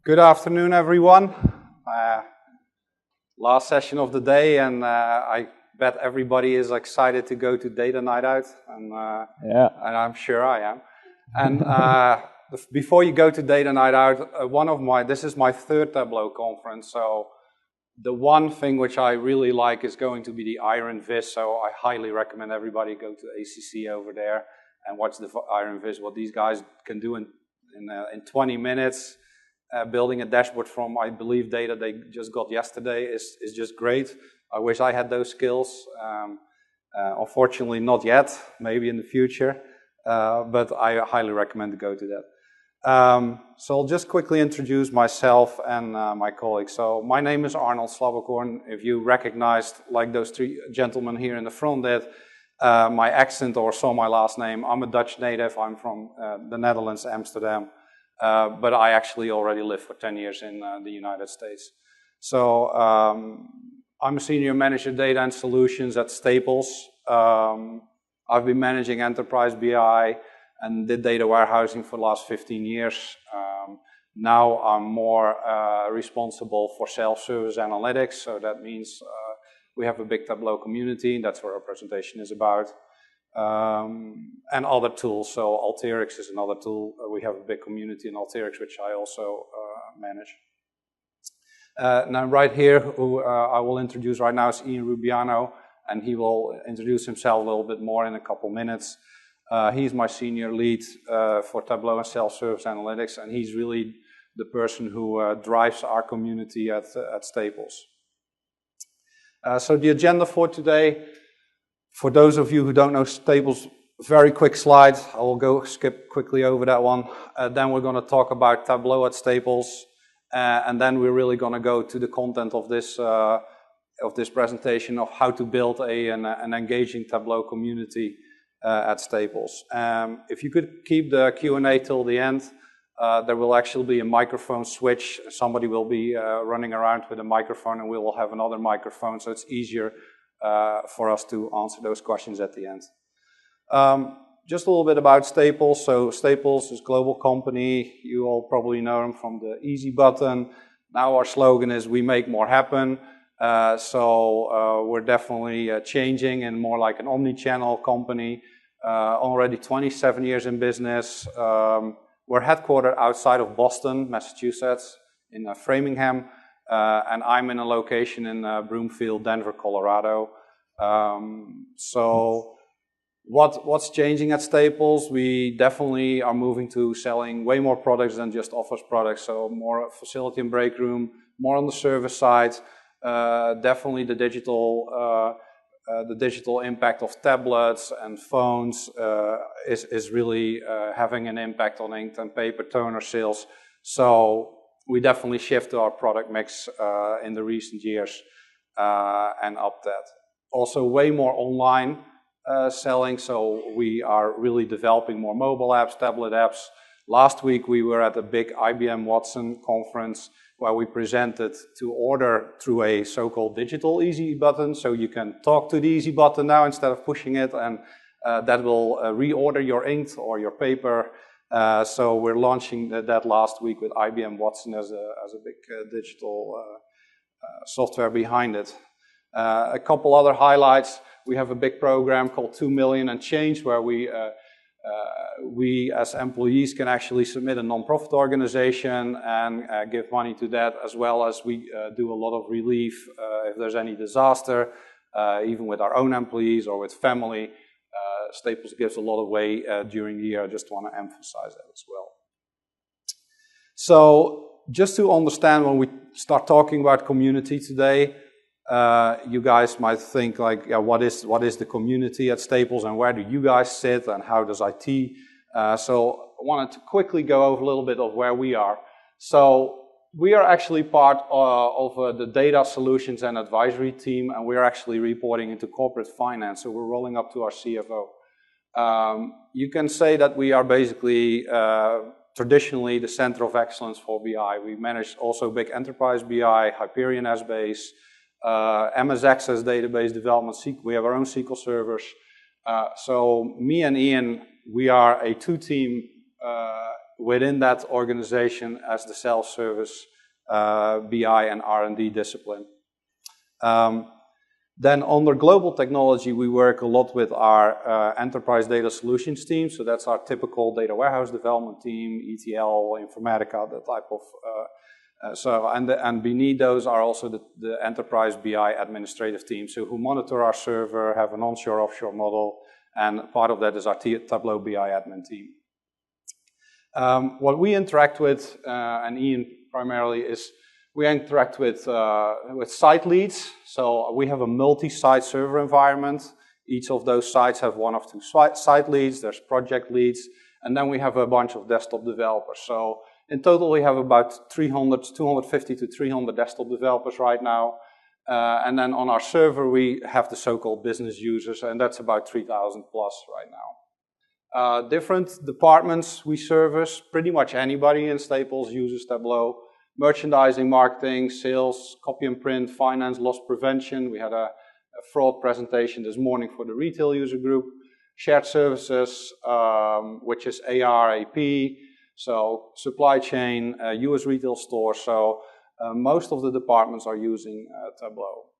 Good afternoon, everyone. Last session of the day, and I bet everybody is excited to go to Data Night Out, and I'm sure I am. And before you go to Data Night Out, this is my third Tableau conference, so the one thing which I really like is going to be the Iron Viz, so I highly recommend everybody go to ACC over there and watch the Iron Viz. What these guys can do in 20 minutes. Building a dashboard from, I believe, data they just got yesterday is just great. I wish I had those skills. Unfortunately, not yet. Maybe in the future. But I highly recommend to go to that. So I'll just quickly introduce myself and my colleagues. So my name is Arnold Slabbekorn. If you recognized, like those three gentlemen here in the front did, my accent or saw my last name, I'm a Dutch native. I'm from the Netherlands, Amsterdam. But I actually already lived for 10 years in the United States. So I'm a senior manager data and solutions at Staples. I've been managing enterprise BI and did data warehousing for the last 15 years. Now I'm more responsible for self-service analytics. So that means we have a big Tableau community. That's what our presentation is about. And other tools, so Alteryx is another tool. We have a big community in Alteryx, which I also manage. Now right here, who I will introduce right now is Ian Rubiano, and he will introduce himself a little bit more in a couple minutes. He's my senior lead for Tableau and self-service analytics, and he's really the person who drives our community at Staples. So the agenda for today, for those of you who don't know Staples, very quick slide. I will skip quickly over that one. Then we're going to talk about Tableau at Staples, and then we're really going to go to the content of this presentation of how to build an engaging Tableau community at Staples. If you could keep the Q&A till the end, there will actually be a microphone switch. Somebody will be running around with a microphone, and we will have another microphone, so it's easier for us to answer those questions at the end. Just a little bit about Staples. So Staples is a global company. You all probably know them from the easy button. Now our slogan is "We make more happen." So we're definitely changing and more like an omni-channel company. Already 27 years in business. We're headquartered outside of Boston, Massachusetts, in Framingham. And I'm in a location in Broomfield, Denver, Colorado. So what's changing at Staples? We definitely are moving to selling way more products than just office products. So more facility and break room, more on the service side. Definitely the digital impact of tablets and phones is really having an impact on ink and paper toner sales. So we definitely shift our product mix in the recent years and up that. Also way more online selling, so we are really developing more mobile apps, tablet apps. Last week we were at a big IBM Watson conference where we presented to order through a so-called digital easy button, so you can talk to the easy button now instead of pushing it, and that will reorder your ink or your paper. So we're launching that last week with IBM Watson as a big digital software behind it. A couple other highlights. We have a big program called 2 Million and Change, where we as employees can actually submit a non-profit organization and give money to that, as well as we do a lot of relief if there's any disaster, even with our own employees or with family. Staples gives a lot away during the year. I just want to emphasize that as well. So just to understand, when we start talking about community today, you guys might think like, yeah, what is the community at Staples and where do you guys sit and how does IT? So I wanted to quickly go over a little bit of where we are. So we are actually part of the data solutions and advisory team, and we're actually reporting into corporate finance. So we're rolling up to our CFO. You can say that we are basically traditionally the center of excellence for BI. We manage also big enterprise BI, Hyperion S-Base, MS Access database development. We have our own SQL servers. So me and Ian, we are a two-team within that organization as the self-service BI and R&D discipline. Then under global technology, we work a lot with our enterprise data solutions team. So that's our typical data warehouse development team, ETL, Informatica, that type of. And beneath those are also the enterprise BI administrative team, so who monitor our server, have an onshore offshore model, and part of that is our Tableau BI admin team. What we interact with, and Ian primarily, is we interact with site leads. So we have a multi-site server environment. Each of those sites have one of two site leads. There's project leads, and then we have a bunch of desktop developers. So in total, we have about 250 to 300 desktop developers right now. And then on our server, we have the so-called business users, and that's about 3,000 plus right now. Different departments we service. Pretty much anybody in Staples uses Tableau. Merchandising, marketing, sales, copy and print, finance, loss prevention. We had a fraud presentation this morning for the retail user group. Shared services, which is AR, AP. So supply chain, US retail stores. So most of the departments are using Tableau.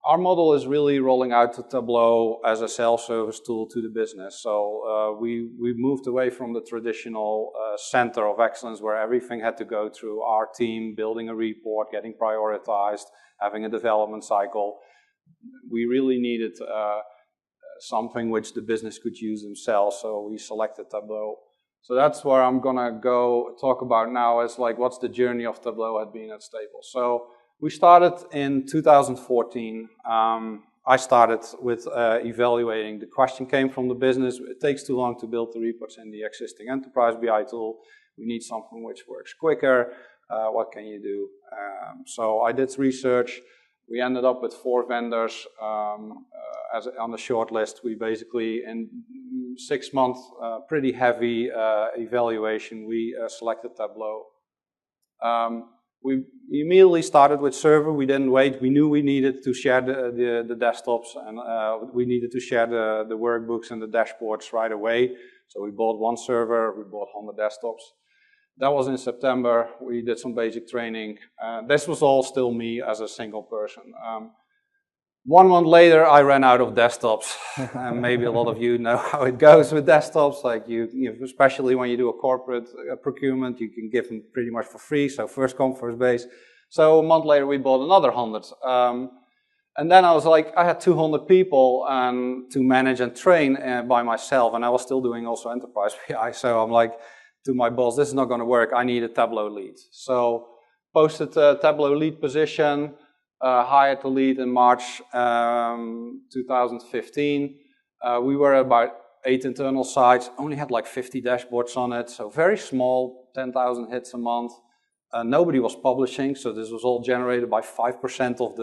Our model is really rolling out to Tableau as a self-service tool to the business. So we moved away from the traditional center of excellence where everything had to go through our team, building a report, getting prioritized, having a development cycle. We really needed something which the business could use themselves, so we selected Tableau. So that's where I'm gonna go talk about now, is like what's the journey of Tableau had been at Staples. So we started in 2014. I started with evaluating. The question came from the business: it takes too long to build the reports in the existing enterprise BI tool. We need something which works quicker. What can you do? So I did research. We ended up with 4 vendors on the short list. We basically, in 6 months, pretty heavy evaluation, we selected Tableau. We immediately started with server. We didn't wait. We knew we needed to share the desktops, and we needed to share the workbooks and the dashboards right away. So we bought 1 server, we bought 100 desktops. That was in September. We did some basic training. This was all still me as a single person. 1 month later, I ran out of desktops. And maybe a lot of you know how it goes with desktops. Like you especially when you do a corporate procurement, you can give them pretty much for free. So first come, first base. So a month later, we bought another 100. And then I was like, I had 200 people to manage and train by myself. And I was still doing also enterprise BI. So I'm like to my boss, this is not going to work. I need a Tableau lead. So posted a Tableau lead position. Hired the lead in March 2015. We were about 8 internal sites, only had like 50 dashboards on it, so very small, 10,000 hits a month. Nobody was publishing, so this was all generated by 5% of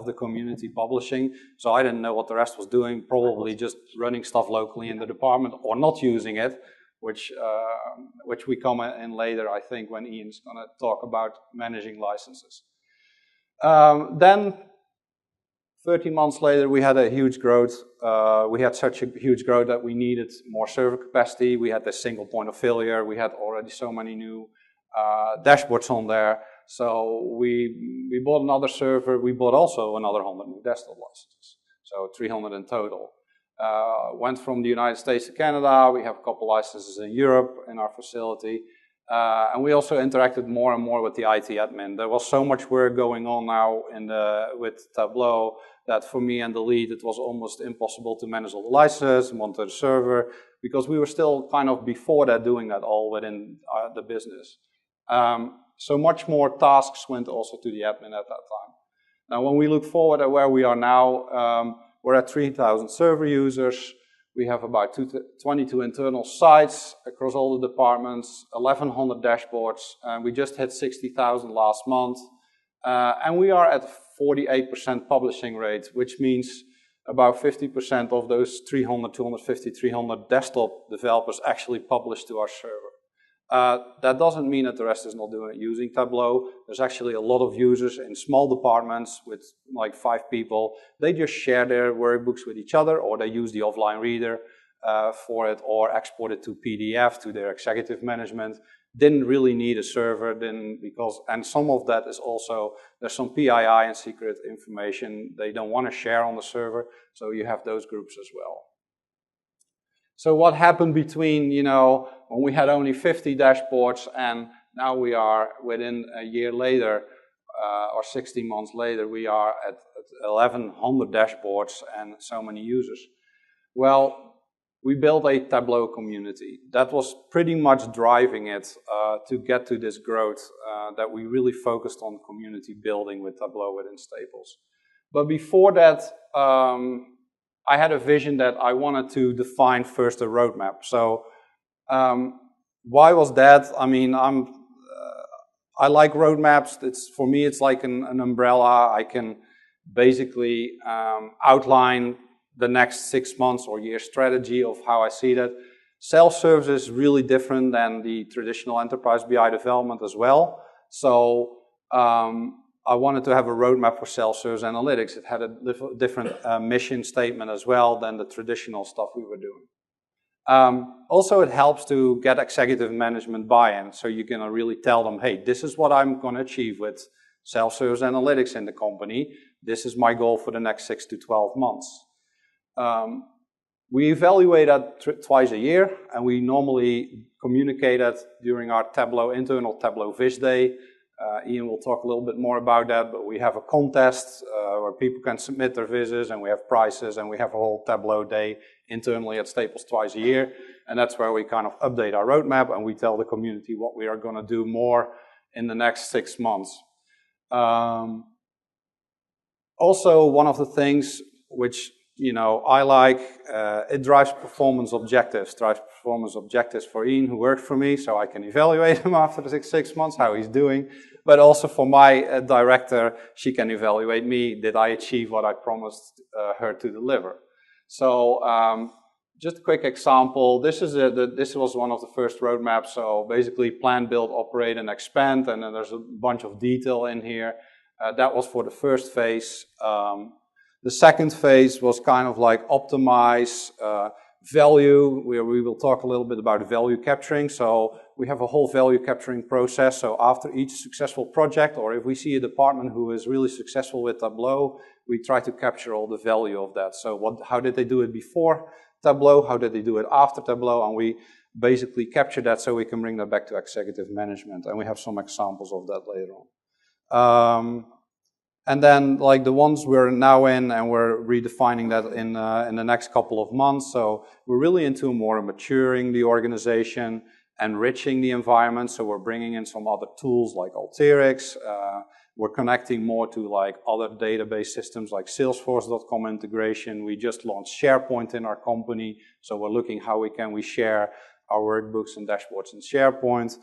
the community publishing. So I didn't know what the rest was doing, probably just running stuff locally in the department or not using it, which we come in later, I think, when Ian's going to talk about managing licenses. Then 13 months later, we had a huge growth. We had such a huge growth that we needed more server capacity. We had this single point of failure. We had already so many new dashboards on there. So we bought another server. We bought also another 100 new desktop licenses. So 300 in total. Went from the United States to Canada. We have a couple licenses in Europe in our facility. And we also interacted more and more with the IT admin. There was so much work going on now with Tableau that for me and the lead, it was almost impossible to manage all the licenses, monitor the server, because we were still kind of before that doing that all within the business. So much more tasks went also to the admin at that time. Now, when we look forward at where we are now, we're at 3,000 server users. We have about 22 internal sites across all the departments, 1,100 dashboards, and we just hit 60,000 last month. And we are at 48% publishing rate, which means about 50% of those 250, 300 desktop developers actually publish to our server. That doesn't mean that the rest is not using Tableau. There's actually a lot of users in small departments with like 5 people. They just share their workbooks with each other, or they use the offline reader for it, or export it to PDF to their executive management. didn't really need a server, and some of that is also, there's some PII and secret information they don't want to share on the server, so you have those groups as well. So what happened between, when we had only 50 dashboards and now we are, within a year later, or 60 months later, we are at 1,100 dashboards and so many users? Well, we built a Tableau community. That was pretty much driving it to get to this growth, that we really focused on community building with Tableau within Staples. But before that, I had a vision that I wanted to define first a roadmap. So why was that? I mean, I like roadmaps. For me, it's like an umbrella. I can basically outline the next 6 months or year strategy of how I see that. Self-service is really different than the traditional enterprise BI development as well. So I wanted to have a roadmap for self-service analytics. It had a different mission statement as well than the traditional stuff we were doing. Also, it helps to get executive management buy-in, so you can really tell them, hey, this is what I'm going to achieve with self-service analytics in the company. This is my goal for the next 6 to 12 months. We evaluate that twice a year, and we normally communicate that during our internal Tableau Viz Day. Ian will talk a little bit more about that, but we have a contest where people can submit their vizzes, and we have prizes, and we have a whole Tableau day internally at Staples twice a year, and that's where we kind of update our roadmap, and we tell the community what we are going to do more in the next 6 months. Also, one of the things which I like, it drives performance objectives for Ian, who worked for me, so I can evaluate him after the 6 months, how he's doing. But also for my director, she can evaluate me. Did I achieve what I promised her to deliver? So just a quick example. This was one of the first roadmaps. So basically plan, build, operate, and expand. And then there's a bunch of detail in here. That was for the first phase. The second phase was kind of like optimize value, where we will talk a little bit about value capturing. So we have a whole value capturing process. So after each successful project, or if we see a department who is really successful with Tableau, we try to capture all the value of that. So how did they do it before Tableau? How did they do it after Tableau? And we basically capture that so we can bring that back to executive management. And we have some examples of that later on. And then, like the ones we're now in, and we're redefining that in the next couple of months. So we're really into more maturing the organization, enriching the environment. So we're bringing in some other tools like Alteryx. We're connecting more to like other database systems like Salesforce.com integration. We just launched SharePoint in our company. So we're looking how we share our workbooks and dashboards in SharePoint.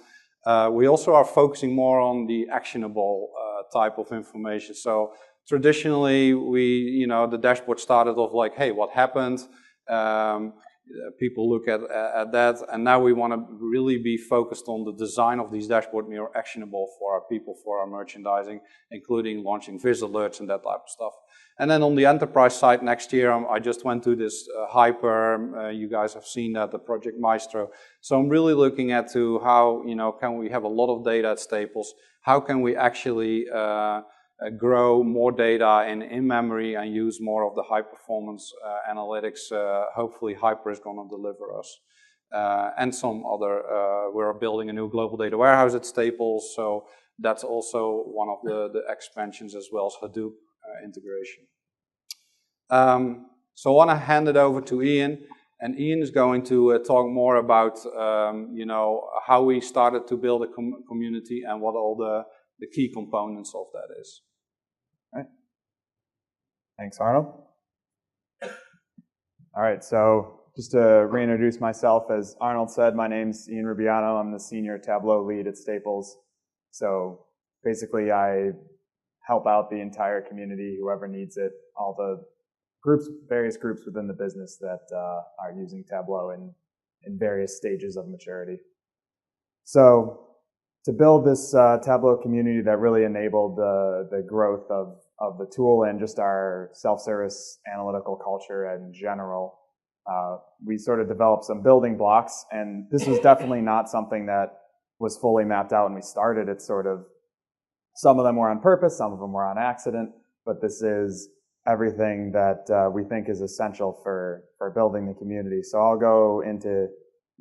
We also are focusing more on the actionable type of information. So traditionally, the dashboard started off like, hey, what happened? People look at that, and now we want to really be focused on the design of these dashboards more actionable for our people, for our merchandising, including launching Viz alerts and that type of stuff. And then on the enterprise side next year, I just went to this Hyper. You guys have seen that, the Project Maestro. So I'm really looking at to how, can we have a lot of data at Staples? How can we actually grow more data in memory and use more of the high performance analytics? Hopefully Hyper is going to deliver us. And some other, we're building a new global data warehouse at Staples. So that's also one of the expansions, as well as Hadoop integration. So I want to hand it over to Ian, and Ian is going to talk more about how we started to build a community and what all the key components of that is. All right. Thanks, Arnold. All right, so just to reintroduce myself, as Arnold said, my name's Ian Rubiano. I'm the senior Tableau lead at Staples. So basically, I help out the entire community, whoever needs it, all the groups, various groups within the business that are using Tableau in various stages of maturity. So to build this Tableau community that really enabled the growth of the tool and just our self-service analytical culture in general, we sort of developed some building blocks, and this was definitely not something that was fully mapped out when we started. It's sort of, some of them were on purpose, some of them were on accident, but this is everything that we think is essential for building the community. So I'll go into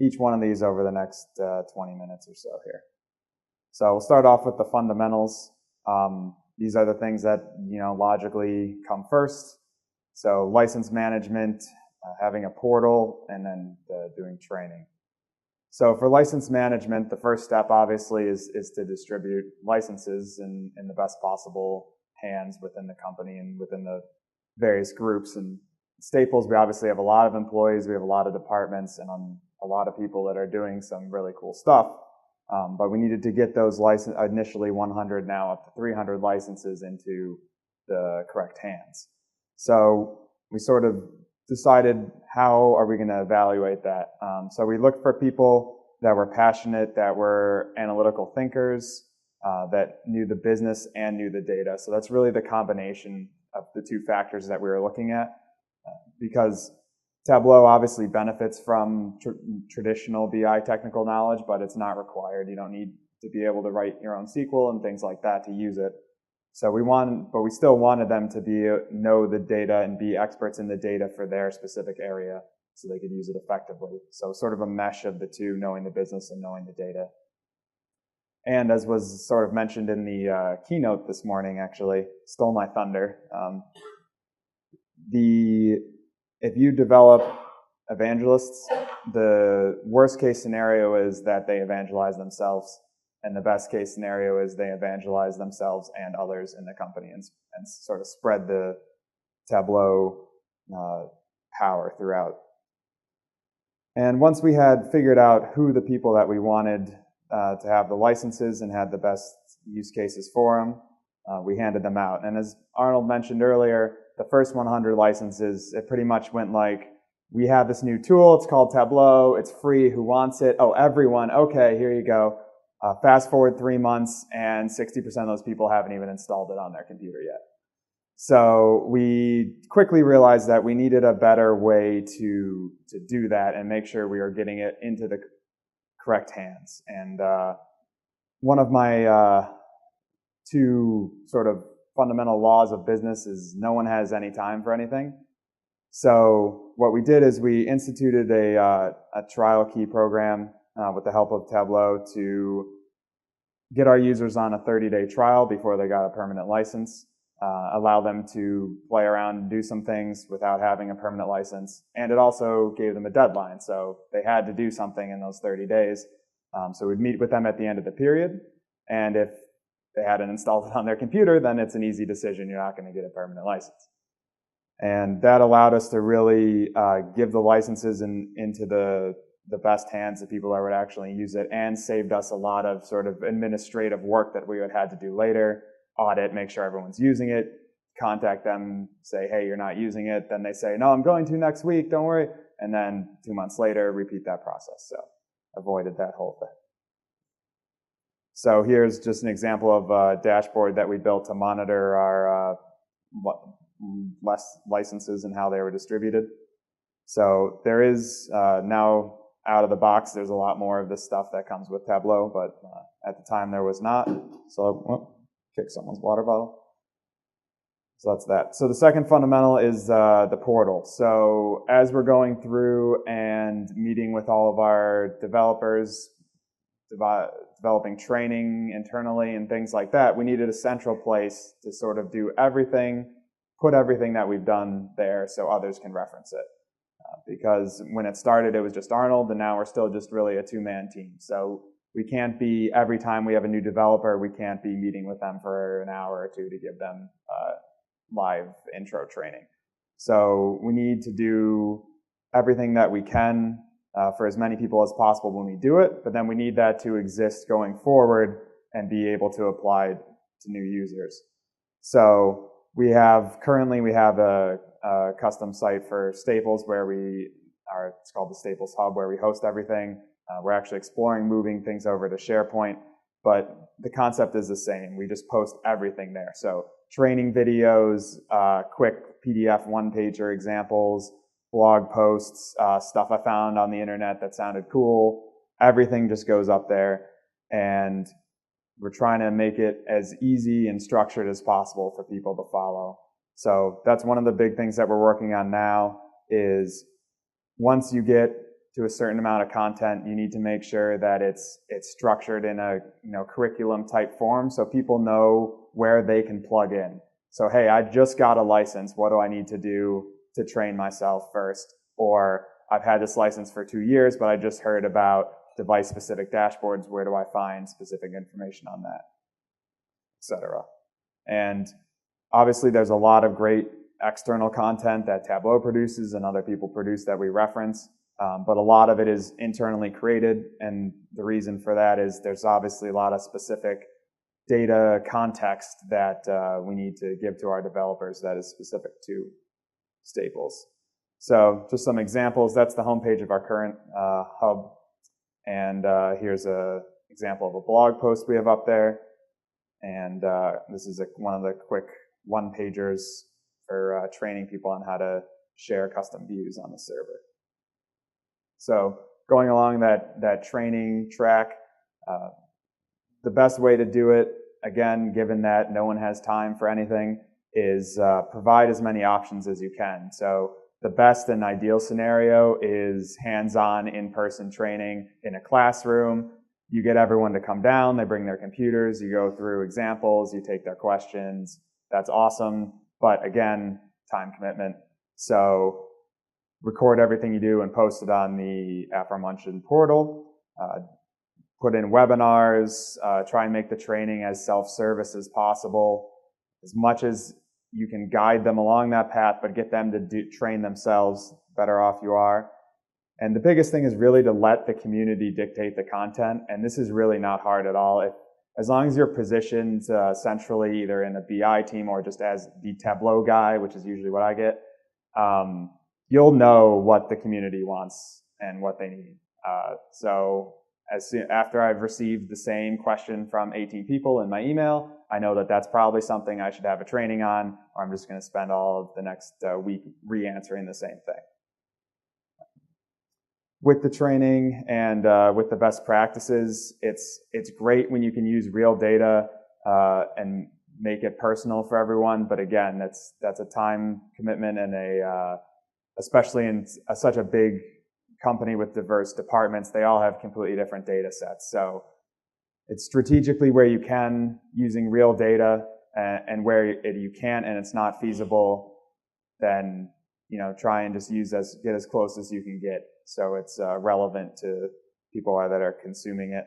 each one of these over the next 20 minutes or so here. So we'll start off with the fundamentals. These are the things that, logically come first. So license management, having a portal, and then doing training. So for license management, the first step obviously is to distribute licenses in the best possible hands within the company and within the various groups. And Staples, we obviously have a lot of employees, we have a lot of departments, and a lot of people that are doing some really cool stuff. But we needed to get those initially 100, now up to 300 licenses into the correct hands. So we sort of decided, how are we going to evaluate that? So we looked for people that were passionate, that were analytical thinkers, that knew the business and knew the data. So that's really the combination of the two factors that we were looking at, because Tableau obviously benefits from traditional BI technical knowledge, but it's not required. You don't need to be able to write your own SQL and things like that to use it. So but we still wanted them to know the data and be experts in the data for their specific area so they could use it effectively. So sort of a mesh of the two, knowing the business and knowing the data. And as was sort of mentioned in the keynote this morning, actually, stole my thunder. If you develop evangelists, the worst case scenario is that they evangelize themselves, and the best case scenario is they evangelize themselves and others in the company and sort of spread the Tableau power throughout. And once we had figured out who the people that we wanted to have the licenses and had the best use cases for them, we handed them out. And as Arnold mentioned earlier, the first 100 licenses, it pretty much went like, we have this new tool, it's called Tableau, it's free, who wants it? Oh, everyone, okay, here you go. Fast forward 3 months, and 60% of those people haven't even installed it on their computer yet. So we quickly realized that we needed a better way to do that and make sure we were getting it into the correct hands. And one of my two sort of fundamental laws of business is no one has any time for anything. So what we did is we instituted a trial key program with the help of Tableau to get our users on a 30-day trial before they got a permanent license, allow them to play around and do some things without having a permanent license. And it also gave them a deadline, so they had to do something in those 30 days. So we'd meet with them at the end of the period, and if they hadn't installed it on their computer, then it's an easy decision. You're not going to get a permanent license. And that allowed us to really give the licenses into the best hands of people that would actually use it, and saved us a lot of sort of administrative work that we would have to do later, audit, make sure everyone's using it, contact them, say, hey, you're not using it. Then they say, no, I'm going to next week, don't worry. And then 2 months later, repeat that process. So avoided that whole thing. So here's just an example of a dashboard that we built to monitor our licenses and how they were distributed. So there is now, out of the box, there's a lot more of this stuff that comes with Tableau, but at the time there was not. So, kick someone's water bottle. So that's that. So the second fundamental is the portal. So as we're going through and meeting with all of our developers, developing training internally and things like that, we needed a central place to sort of do everything, put everything that we've done there so others can reference it. Because when it started, it was just Arnold, and now we're still just really a two-man team. So we can't be, every time we have a new developer, we can't be meeting with them for an hour or two to give them live intro training. So we need to do everything that we can for as many people as possible when we do it, but then we need that to exist going forward and be able to apply to new users. So currently we have a custom site for Staples where it's called the Staples Hub, where we host everything. We're actually exploring moving things over to SharePoint, but the concept is the same. We just post everything there. So training videos, quick PDF one-pager examples, blog posts, stuff I found on the internet that sounded cool. Everything just goes up there. and we're trying to make it as easy and structured as possible for people to follow. So that's one of the big things that we're working on now is once you get to a certain amount of content, you need to make sure that it's structured in a curriculum type form so people know where they can plug in. So, hey, I just got a license. What do I need to do to train myself first? Or I've had this license for 2 years, but I just heard about device-specific dashboards. Where do I find specific information on that, etc. And obviously, there's a lot of great external content that Tableau produces and other people produce that we reference, but a lot of it is internally created, and the reason for that is there's obviously a lot of specific data context that we need to give to our developers that is specific to Staples. So just some examples. That's the homepage of our current hub. And here's an example of a blog post we have up there. And this is one of the quick one-pagers for training people on how to share custom views on the server. So going along that training track, the best way to do it, again, given that no one has time for anything, is provide as many options as you can. So the best and ideal scenario is hands-on, in-person training in a classroom. You get everyone to come down, they bring their computers, you go through examples, you take their questions. That's awesome, but again, time commitment. So record everything you do and post it on the aforementioned portal. Put in webinars, try and make the training as self-service as possible. As much as you can guide them along that path, but get them to train themselves, better off you are. And the biggest thing is really to let the community dictate the content, and this is really not hard at all. As long as you're positioned centrally, either in a BI team or just as the Tableau guy, which is usually what I get, you'll know what the community wants and what they need. So after I've received the same question from 18 people in my email, I know that that's probably something I should have a training on, or I'm just going to spend all of the next week re-answering the same thing. With the training and with the best practices, it's great when you can use real data and make it personal for everyone. But again, that's a time commitment, and especially in such a big company with diverse departments, they all have completely different data sets. So it's strategically where you can, using real data, and where you can't and it's not feasible, then try and just get as close as you can get, so it's relevant to people that are consuming it.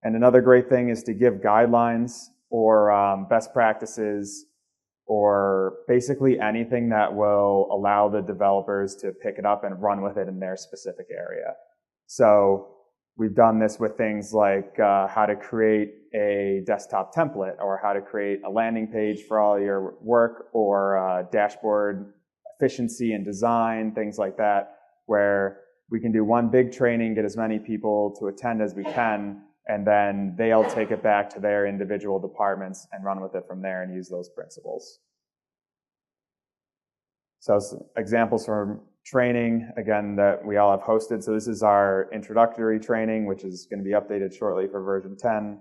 And another great thing is to give guidelines or best practices, or basically anything that will allow the developers to pick it up and run with it in their specific area. So we've done this with things like how to create a desktop template, or how to create a landing page for all your work, or dashboard efficiency and design, things like that, where we can do one big training, get as many people to attend as we can, and then they'll take it back to their individual departments and run with it from there and use those principles. So examples from training, again, that we all have hosted. So this is our introductory training, which is going to be updated shortly for version 10.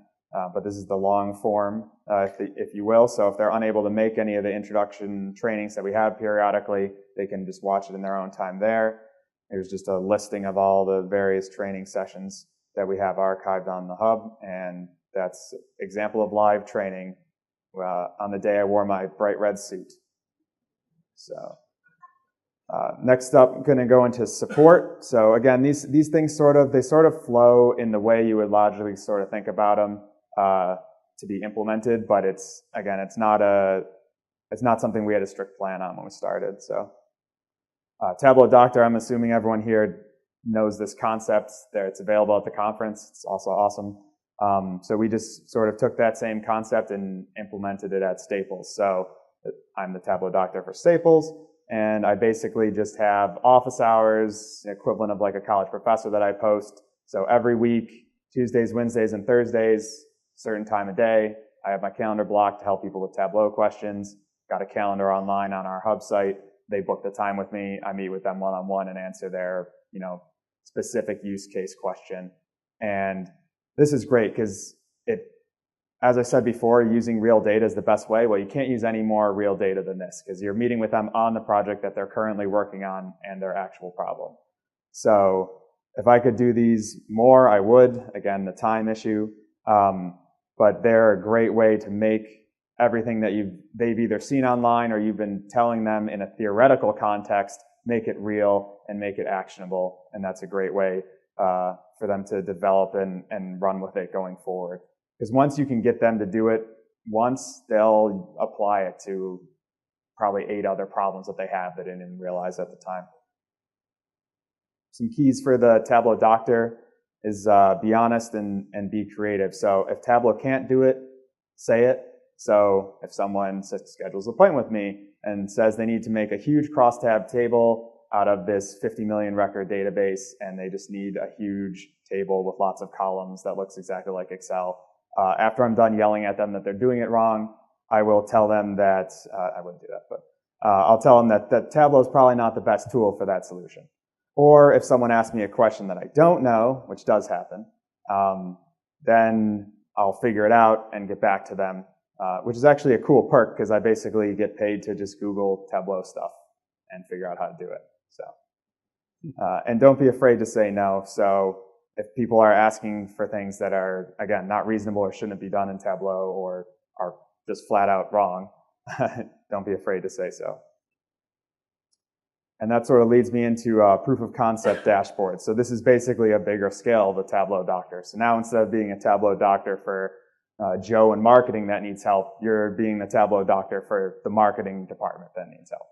But this is the long form, if you will. So if they're unable to make any of the introduction trainings that we have periodically, they can just watch it in their own time there. There's just a listing of all the various training sessions that we have archived on the hub, and that's example of live training on the day I wore my bright red suit. So next up, I'm going to go into support. So again, these things sort of flow in the way you would logically sort of think about them to be implemented, but it's not something we had a strict plan on when we started. So Tableau Doctor, I'm assuming everyone here knows this concept. It's available at the conference. It's also awesome. So we just sort of took that same concept and implemented it at Staples. So I'm the Tableau Doctor for Staples, and I basically just have office hours, equivalent of like a college professor, that I post. So every week, Tuesdays, Wednesdays, and Thursdays, certain time of day, I have my calendar blocked to help people with Tableau questions. Got a calendar online on our hub site. They book the time with me. I meet with them one-on-one and answer their, specific use case question. And this is great because as I said before, using real data is the best way. Well, you can't use any more real data than this because you're meeting with them on the project that they're currently working on and their actual problem. So if I could do these more, I would. Again, the time issue. But they're a great way to make everything that they've either seen online or you've been telling them in a theoretical context, make it real and make it actionable. And that's a great way for them to develop and run with it going forward. Because once you can get them to do it once, they'll apply it to probably 8 other problems that they have that they didn't realize at the time. Some keys for the Tableau doctor is be honest and be creative. So if Tableau can't do it, say it. So if someone schedules an appointment with me and says they need to make a huge crosstab table out of this 50 million record database and they just need a huge table with lots of columns that looks exactly like Excel, after I'm done yelling at them that they're doing it wrong, I will tell them that, I wouldn't do that, but I'll tell them that Tableau is probably not the best tool for that solution. Or if someone asks me a question that I don't know, which does happen, then I'll figure it out and get back to them, which is actually a cool perk because I basically get paid to just Google Tableau stuff and figure out how to do it. So, and don't be afraid to say no. So if people are asking for things that are, again, not reasonable or shouldn't be done in Tableau or are just flat out wrong, don't be afraid to say so. And that sort of leads me into a proof of concept dashboard. So this is basically a bigger scale of the Tableau doctor. So now instead of being a Tableau doctor for Joe in marketing that needs help, you're being the Tableau doctor for the marketing department that needs help.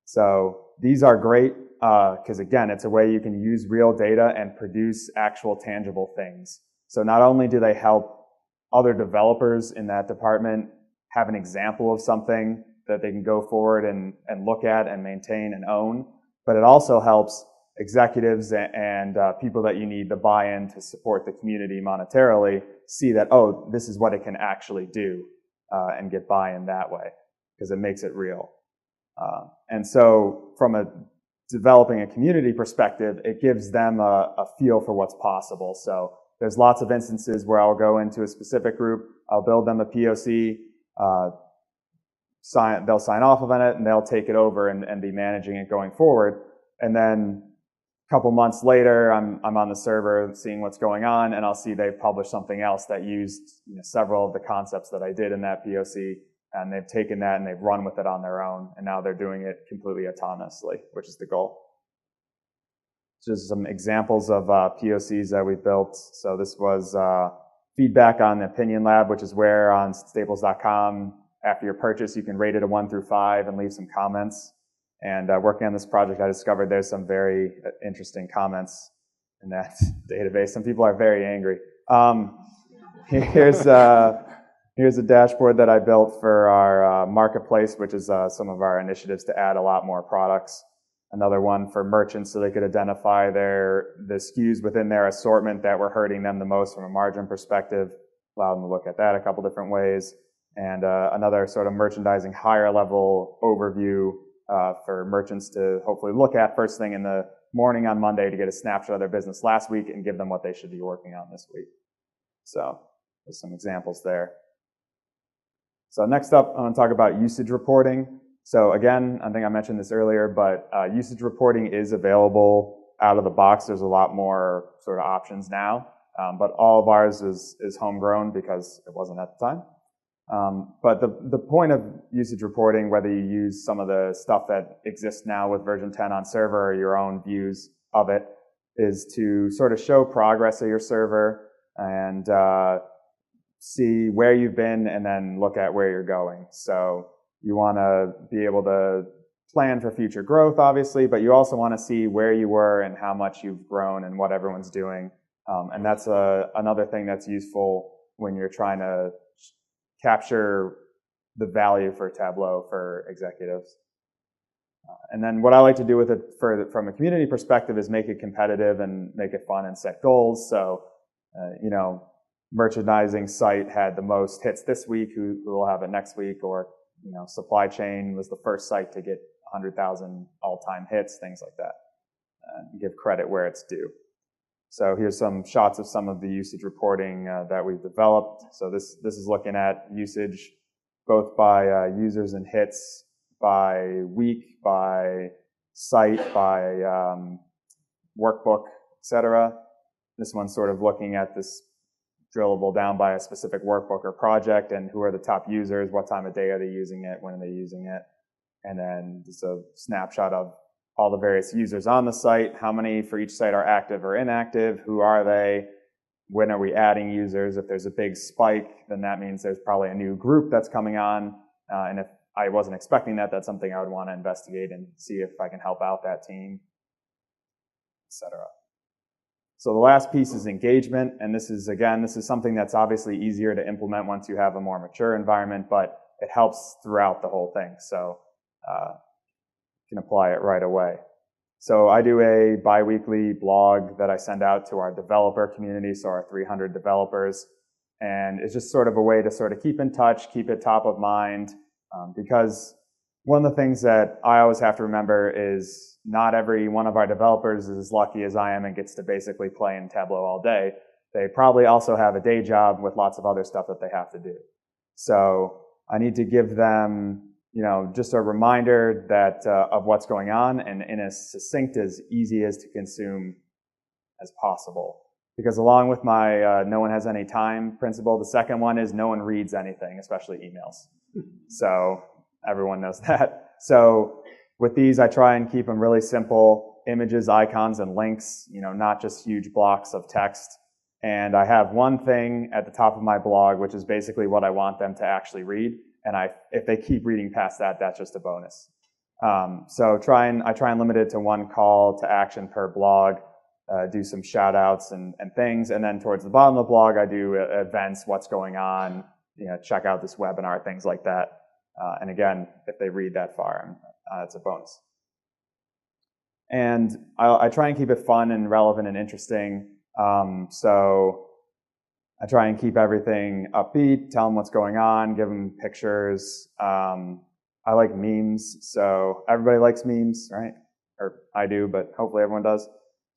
So these are great because, again, it's a way you can use real data and produce actual tangible things. So not only do they help other developers in that department have an example of something that they can go forward and look at and maintain and own, but it also helps executives and people that you need to buy in to support the community monetarily see that, oh, this is what it can actually do and get buy-in that way because it makes it real. And so from developing a community perspective, it gives them a feel for what's possible. So there's lots of instances where I'll go into a specific group, I'll build them a POC, they'll sign off on it, and they'll take it over and be managing it going forward. And then a couple months later, I'm on the server seeing what's going on, and I'll see they've published something else that used several of the concepts that I did in that POC, and they've taken that and they've run with it on their own, and now they're doing it completely autonomously, which is the goal. Just some examples of POCs that we built. So this was feedback on the Opinion Lab, which is where on staples.com, after your purchase, you can rate it a 1 through 5 and leave some comments. And working on this project, I discovered there's some very interesting comments in that database. Some people are very angry. Here's a dashboard that I built for our marketplace, which is some of our initiatives to add a lot more products. Another one for merchants so they could identify the SKUs within their assortment that were hurting them the most from a margin perspective. Allow them to look at that a couple different ways. And another sort of merchandising higher level overview for merchants to hopefully look at first thing in the morning on Monday to get a snapshot of their business last week and give them what they should be working on this week. So there's some examples there. So next up, I want to talk about usage reporting. So again, I think I mentioned this earlier, but usage reporting is available out of the box. There's a lot more sort of options now, but all of ours is homegrown because it wasn't at the time. But the point of usage reporting, whether you use some of the stuff that exists now with version 10 on server or your own views of it, is to sort of show progress of your server and see where you've been and then look at where you're going. So you want to be able to plan for future growth, obviously, but you also want to see where you were and how much you've grown and what everyone's doing. And that's another thing that's useful when you're trying to capture the value for Tableau for executives. And then what I like to do with it from a community perspective is make it competitive and make it fun and set goals. So, merchandising site had the most hits this week, who will have it next week, or, supply chain was the first site to get 100,000 all-time hits, things like that. And give credit where it's due. So here's some shots of some of the usage reporting that we've developed. So this is looking at usage both by users and hits, by week, by site, by workbook, etc. This one's sort of looking at this drillable down by a specific workbook or project and who are the top users, what time of day are they using it, when are they using it, and then just a snapshot of all the various users on the site, how many for each site are active or inactive, who are they, when are we adding users. If there's a big spike, then that means there's probably a new group that's coming on, and if I wasn't expecting that, that's something I would want to investigate and see if I can help out that team, etc. So the last piece is engagement, and this is something that's obviously easier to implement once you have a more mature environment, but it helps throughout the whole thing, so you can apply it right away. So I do a bi-weekly blog that I send out to our developer community, so our 300 developers, and it's just sort of a way to sort of keep in touch, keep it top of mind, because one of the things that I always have to remember is not every one of our developers is as lucky as I am and gets to basically play in Tableau all day. They probably also have a day job with lots of other stuff that they have to do. So I need to give them, just a reminder that of what's going on, and in as succinct, as easy as to consume as possible. Because along with my no one has any time principle, the second one is no one reads anything, especially emails. So everyone knows that. So with these, I try and keep them really simple: images, icons, and links, not just huge blocks of text. And I have one thing at the top of my blog, which is basically what I want them to actually read. And if they keep reading past that, that's just a bonus. So I try and limit it to one call to action per blog, do some shout outs and things. And then towards the bottom of the blog, I do events, what's going on, check out this webinar, things like that. And again, if they read that far, it's a bonus. And I try and keep it fun and relevant and interesting. So I try and keep everything upbeat, tell them what's going on, give them pictures. I like memes, so everybody likes memes, right? Or I do, but hopefully everyone does.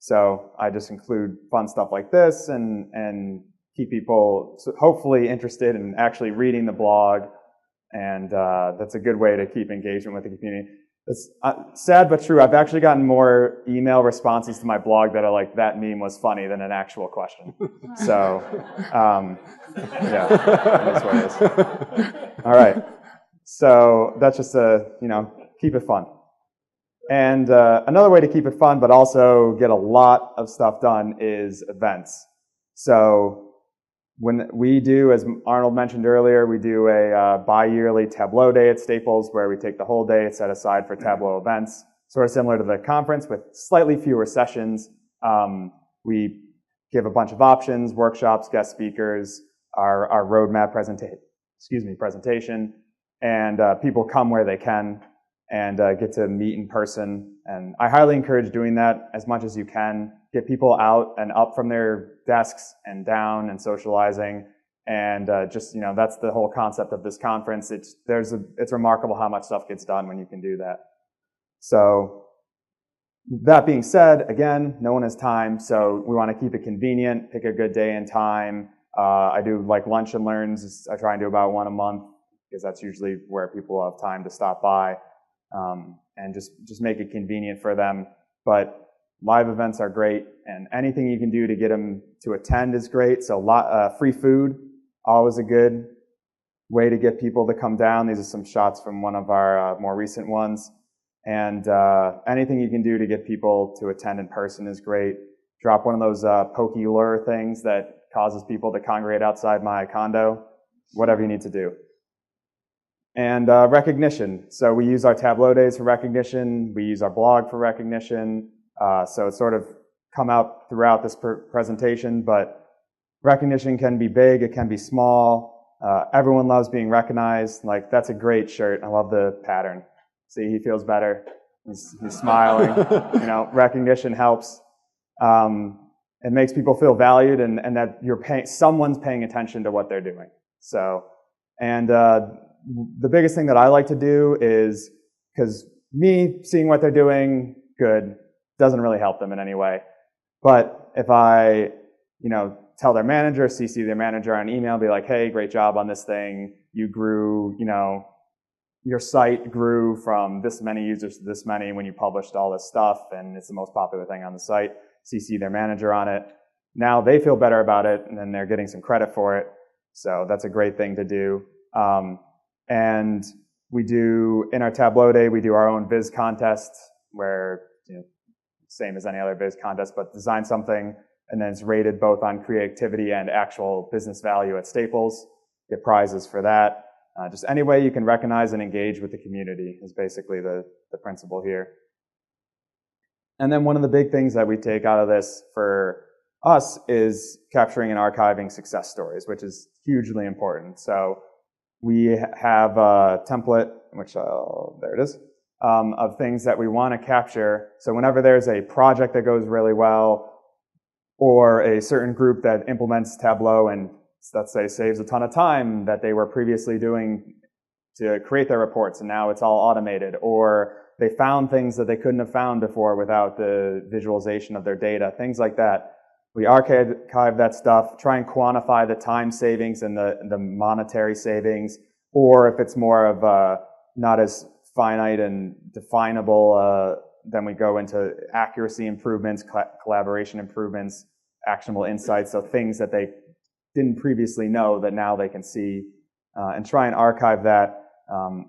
So I just include fun stuff like this and keep people hopefully interested in actually reading the blog. And that's a good way to keep engagement with the community. It's sad but true. I've actually gotten more email responses to my blog that are like, that meme was funny, than an actual question. So, yeah, that's what it is. All right. So that's just keep it fun. And another way to keep it fun, but also get a lot of stuff done, is events. So when we do, as Arnold mentioned earlier, we do a bi-yearly Tableau day at Staples where we take the whole day set aside for Tableau events, sort of similar to the conference with slightly fewer sessions. We give a bunch of options, workshops, guest speakers, our roadmap presentation, and people come where they can and get to meet in person. And I highly encourage doing that as much as you can. Get people out and up from their desks and down and socializing. And that's the whole concept of this conference. It's remarkable how much stuff gets done when you can do that. So that being said, again, no one has time, so we want to keep it convenient, pick a good day and time. I do like lunch and learns. I try and do about one a month because that's usually where people have time to stop by, and just make it convenient for them. But live events are great, and anything you can do to get them to attend is great. So free food, always a good way to get people to come down. These are some shots from one of our more recent ones. And anything you can do to get people to attend in person is great. Drop one of those pokey lure things that causes people to congregate outside my condo, whatever you need to do. And recognition. So we use our Tableau days for recognition. We use our blog for recognition. So it's sort of come out throughout this presentation, but recognition can be big, it can be small. Everyone loves being recognized. Like, that's a great shirt. I love the pattern. See, he feels better. He's smiling. Recognition helps. It makes people feel valued and that someone's paying attention to what they're doing. So, and the biggest thing that I like to do is, because me seeing what they're doing, good, doesn't really help them in any way. But if I, tell their manager, CC their manager on email, be like, hey, great job on this thing. You grew, your site grew from this many users to this many when you published all this stuff, and it's the most popular thing on the site. CC their manager on it. Now they feel better about it, and then they're getting some credit for it. So that's a great thing to do. And we do, in our Tableau day, we do our own Viz contest where, same as any other Viz contest, but design something, and then it's rated both on creativity and actual business value at Staples. Get prizes for that. Just any way you can recognize and engage with the community is basically the principle here. And then one of the big things that we take out of this for us is capturing and archiving success stories, which is hugely important. So we have a template, which there it is, of things that we want to capture. So whenever there's a project that goes really well, or a certain group that implements Tableau and, let's say, saves a ton of time that they were previously doing to create their reports, and now it's all automated, or they found things that they couldn't have found before without the visualization of their data, things like that. We archive that stuff, try and quantify the time savings and the monetary savings, or if it's more of not as finite and definable, then we go into accuracy improvements, collaboration improvements, actionable insights, so things that they didn't previously know that now they can see, and try and archive that.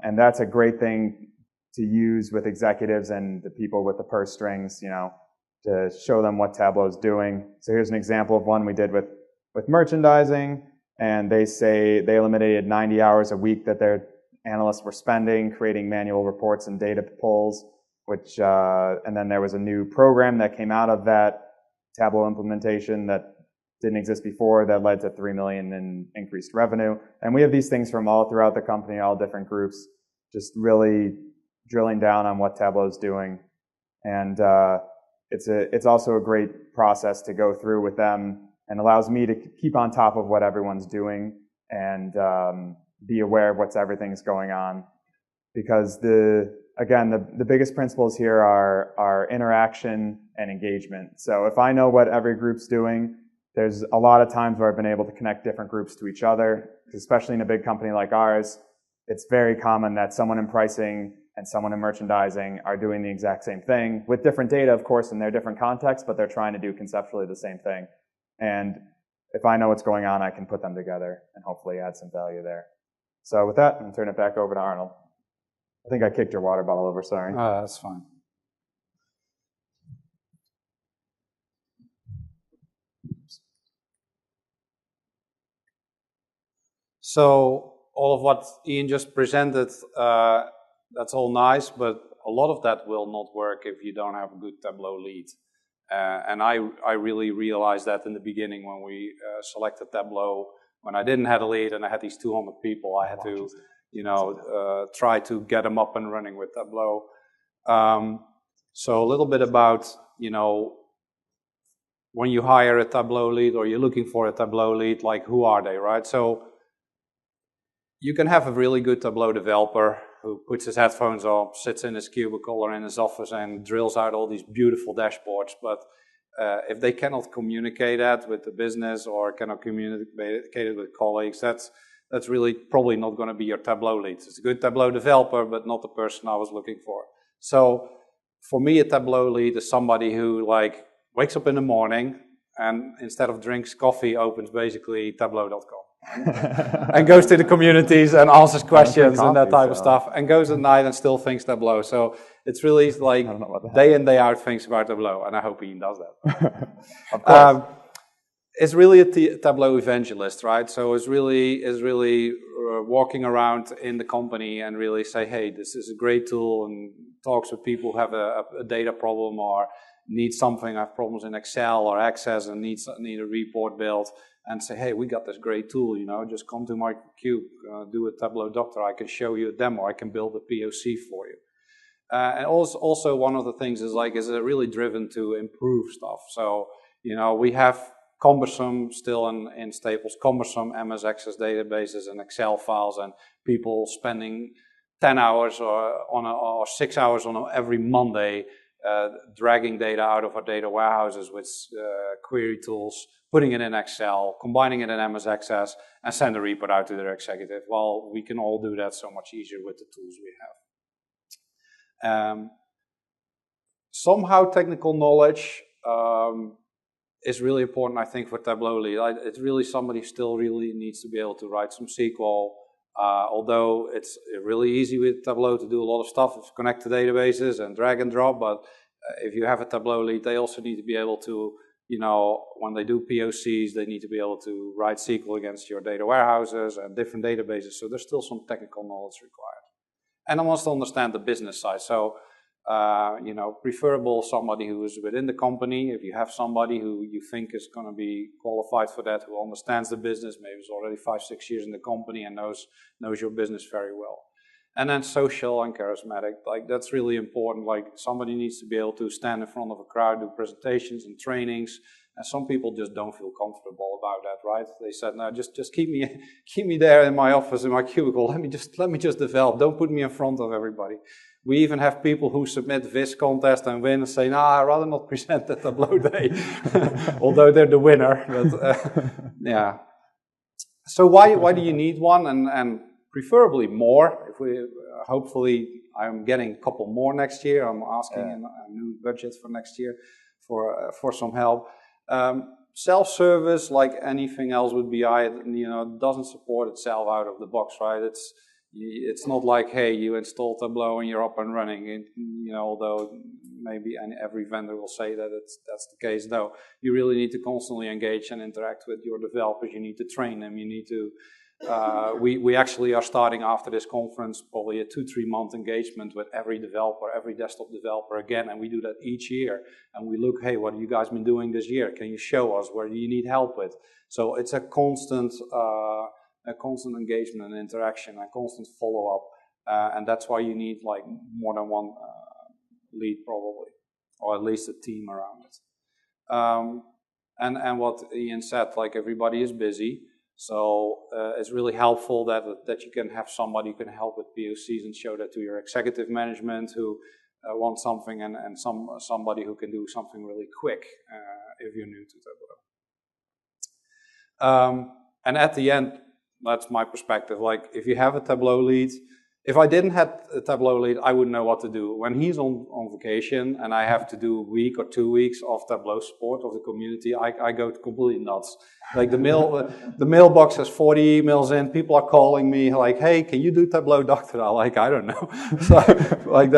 And that's a great thing to use with executives and the people with the purse strings, to show them what Tableau is doing. So here's an example of one we did with merchandising, and they say they eliminated 90 hours a week that their analysts were spending creating manual reports and data pulls, which, and then there was a new program that came out of that Tableau implementation that didn't exist before that led to $3 million in increased revenue. And we have these things from all throughout the company, all different groups, just really drilling down on what Tableau is doing. And it's also a great process to go through with them, and allows me to keep on top of what everyone's doing and be aware of everything's going on. Because the biggest principles here are interaction and engagement. So if I know what every group's doing, there's a lot of times where I've been able to connect different groups to each other, especially in a big company like ours. It's very common that someone in pricing and someone in merchandising are doing the exact same thing with different data, of course, in their different contexts, but they're trying to do conceptually the same thing. And if I know what's going on, I can put them together and hopefully add some value there. So with that, I'm going to turn it back over to Arnold. I think I kicked your water bottle over, sorry. That's fine. So all of what Ian just presented, that's all nice, but a lot of that will not work if you don't have a good Tableau lead. And I really realized that in the beginning when we selected Tableau. When I didn't have a lead and I had these 200 people, I had to, try to get them up and running with Tableau. So a little bit about, when you hire a Tableau lead or you're looking for a Tableau lead, like who are they, right? So you can have a really good Tableau developer who puts his headphones on, sits in his cubicle or in his office and drills out all these beautiful dashboards. But if they cannot communicate that with the business or cannot communicate it with colleagues, that's really probably not going to be your Tableau lead. It's a good Tableau developer, but not the person I was looking for. So for me, a Tableau lead is somebody who wakes up in the morning and instead of drinks coffee, opens basically Tableau.com and goes to the communities and answers questions and that type of stuff, and goes at night and still thinks Tableau. So it's really day in, day out thinks about Tableau, and I hope Ian does that. Of course. It's really a Tableau evangelist, right? So it's really walking around in the company and really say, hey, this is a great tool, and talks with people who have a data problem or need something, have problems in Excel or Access and need a report built, and say, hey, we got this great tool, just come to my cube, do a Tableau Doctor, I can show you a demo, I can build a POC for you. And also one of the things is it really driven to improve stuff. So, we have cumbersome, still in Staples, cumbersome MS Access databases and Excel files, and people spending 10 hours or 6 hours on every Monday dragging data out of our data warehouses with query tools, putting it in Excel, combining it in MS Access, and send a report out to their executive. Well, we can all do that so much easier with the tools we have. Somehow technical knowledge is really important, I think, for Tableau lead. It's really somebody who still really needs to be able to write some SQL. Although it's really easy with Tableau to do a lot of stuff, connect to databases and drag and drop, but if you have a Tableau lead, they also need to be able to, when they do POCs, they need to be able to write SQL against your data warehouses and different databases, so there's still some technical knowledge required. And I want to understand the business side, so preferable somebody who is within the company. If you have somebody who you think is going to be qualified for that, who understands the business, maybe is already 5-6 years in the company and knows your business very well. And then social and charismatic, like that's really important. Like somebody needs to be able to stand in front of a crowd, do presentations and trainings. And some people just don't feel comfortable about that, right? They said, no, just keep me there in my office, in my cubicle. Let me just develop. Don't put me in front of everybody. We even have people who submit Viz contest and win and say, no, I'd rather not present at Tableau Day, although they're the winner. But, yeah. So why do you need one? And preferably more. If we hopefully, I'm getting a couple more next year. I'm asking a new budget for next year for some help. Self-service, like anything else with BI, doesn't support itself out of the box, right? It's not like, hey, you install Tableau and you're up and running. Although maybe every vendor will say that that's the case. No, you really need to constantly engage and interact with your developers. You need to train them. You need to. We actually are starting after this conference probably a 2-3 month engagement with every developer, every desktop developer again, and we do that each year. And we look, hey, what have you guys been doing this year? Can you show us? Where do you need help with? So it's a constant engagement and interaction, and constant follow-up, and that's why you need like more than one lead probably, or at least a team around it. And what Ian said, like everybody is busy, so it's really helpful that you can have somebody who can help with POCs and show that to your executive management who want something, and somebody who can do something really quick if you're new to Tableau. And at the end, that's my perspective. Like, if you have a Tableau lead, if I didn't have a Tableau lead, I wouldn't know what to do. When he's on vacation and I have to do a week or 2 weeks of Tableau support of the community, I go completely nuts. Like the mailbox has 40 emails in. People are calling me like, "Hey, can you do Tableau, Doctor?" I'm like, I don't know. So, like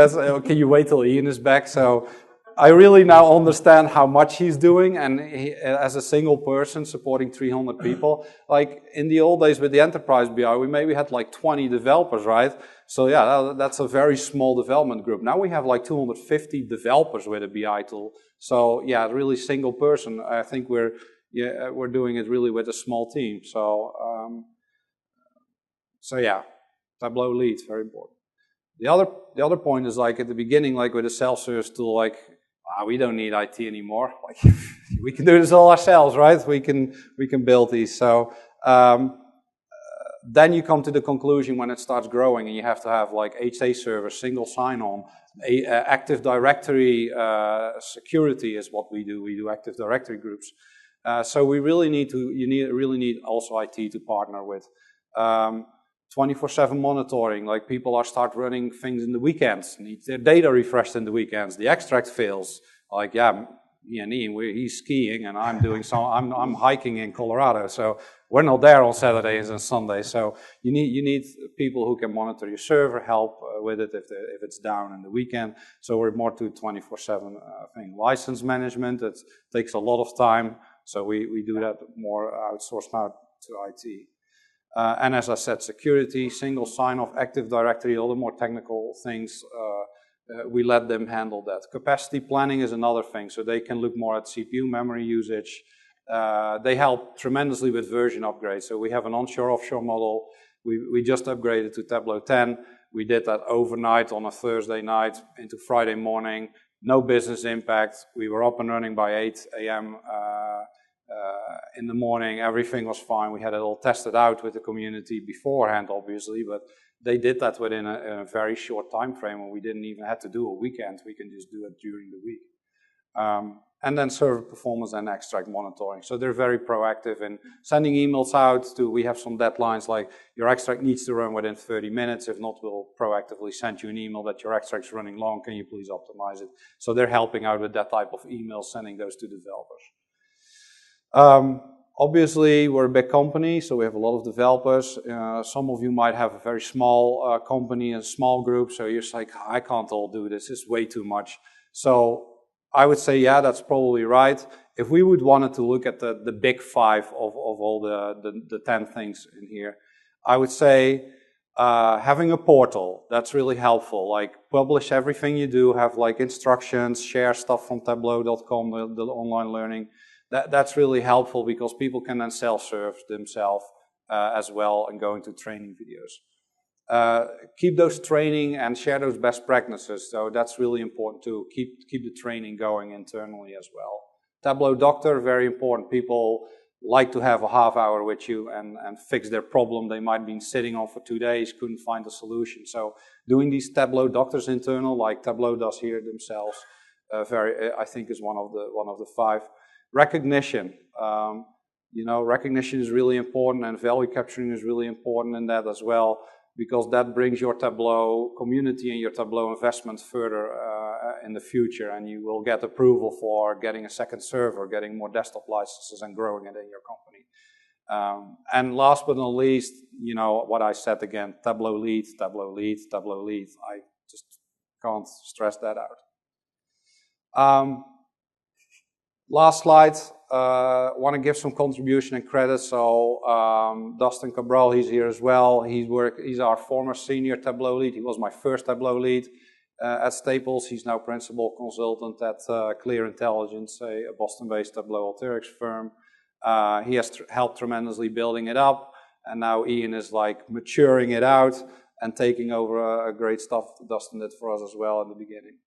can you wait till Ian is back? So I really now understand how much he's doing, and as a single person supporting 300 people. Like in the old days with the enterprise BI, we maybe had like 20 developers, right? So yeah, that's a very small development group. Now we have like 250 developers with a BI tool. So yeah, really single person. I think we're doing it really with a small team. So yeah, Tableau leads, very important. The other point is, like at the beginning, like with a self-service tool, like we don't need IT anymore. Like we can do this all ourselves, right? We can build these. So then you come to the conclusion when it starts growing, and you have to have like HA server, single sign-on, Active Directory security is what we do. We do Active Directory groups. So we really need also IT to partner with. 24/7 monitoring, like people start running things in the weekends, need their data refreshed in the weekends, the extract fails, like yeah, Ian, he's skiing and I'm doing I'm hiking in Colorado, so we're not there on Saturdays and Sundays. So you need people who can monitor your server, help with it if it's down in the weekend. So we're more to 24/7 thing. License management, it takes a lot of time, so we do that more outsourced now to IT. And as I said, security, single sign-off, Active Directory, all the more technical things, we let them handle that. Capacity planning is another thing, so they can look more at CPU memory usage. They help tremendously with version upgrades. So we have an onshore-offshore model. We just upgraded to Tableau 10. We did that overnight on a Thursday night into Friday morning. No business impact. We were up and running by 8 a.m. in the morning, everything was fine. We had it all tested out with the community beforehand, obviously, but they did that within a very short time frame, and we didn't even have to do a weekend. We can just do it during the week. And then server performance and extract monitoring. So they're very proactive in sending emails out we have some deadlines like your extract needs to run within 30 minutes. If not, we'll proactively send you an email that your extract's running long. Can you please optimize it? So they're helping out with that type of email, sending those to developers. Obviously, we're a big company, so we have a lot of developers. Some of you might have a very small company, a small group, so you're just like, I can't all do this. It's way too much. So I would say, yeah, that's probably right. If we would wanted to look at the big five of all the 10 things in here, I would say having a portal, that's really helpful. Like publish everything you do, have like instructions, share stuff from tableau.com, the online learning. That's really helpful because people can then self-serve themselves as well and go into training videos. Keep those training and share those best practices. So that's really important to keep the training going internally as well. Tableau Doctor, very important. People like to have a half hour with you and fix their problem. They might have been sitting on for 2 days, couldn't find a solution. So doing these Tableau Doctors internal, like Tableau does here themselves, I think is one of the 5. Recognition. Recognition is really important, and value capturing is really important in that as well, because that brings your Tableau community and your Tableau investment further in the future, and you will get approval for getting a second server, getting more desktop licenses, and growing it in your company. And last but not least, what I said again, Tableau lead, Tableau lead, Tableau lead. I just can't stress that out. Last slide, want to give some contribution and credit. So Dustin Cabral, he's here as well. He's our former senior Tableau lead. He was my first Tableau lead at Staples. He's now principal consultant at Clear Intelligence, a Boston-based Tableau Alteryx firm. He has helped tremendously building it up, and now Ian is like maturing it out and taking over great stuff Dustin did for us as well at the beginning.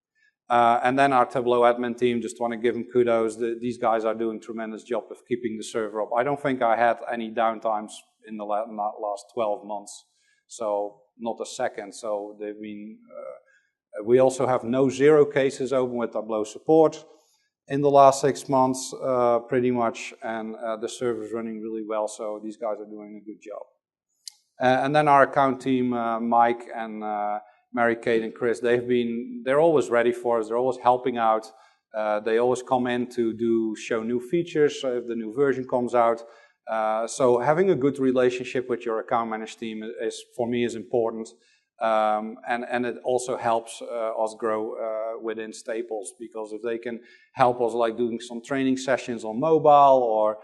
And then our Tableau admin team, just want to give them kudos. These guys are doing a tremendous job of keeping the server up. I don't think I had any downtimes in the last 12 months, so not a second. So they've been, we also have no zero cases open with Tableau support in the last 6 months, pretty much, and the server's running really well, so these guys are doing a good job. And then our account team, Mike and Mary Kate and Chris, they're always ready for us. They're always helping out. They always come in to show new features if the new version comes out. So having a good relationship with your account management team for me is important. And it also helps us grow within Staples, because if they can help us like doing some training sessions on mobile or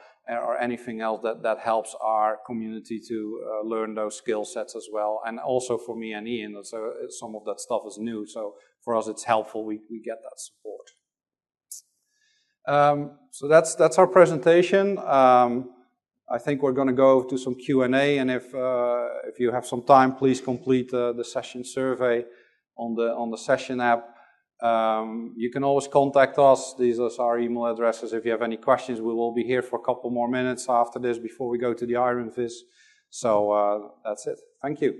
anything else, that helps our community to learn those skill sets as well. And also for me and Ian, so some of that stuff is new, so for us it's helpful we get that support. So that's our presentation. I think we're going to go to some Q&A, and if you have some time, please complete the session survey on the session app. You can always contact us. These are our email addresses. If you have any questions, we will be here for a couple more minutes after this before we go to the Iron Viz. So that's it. Thank you.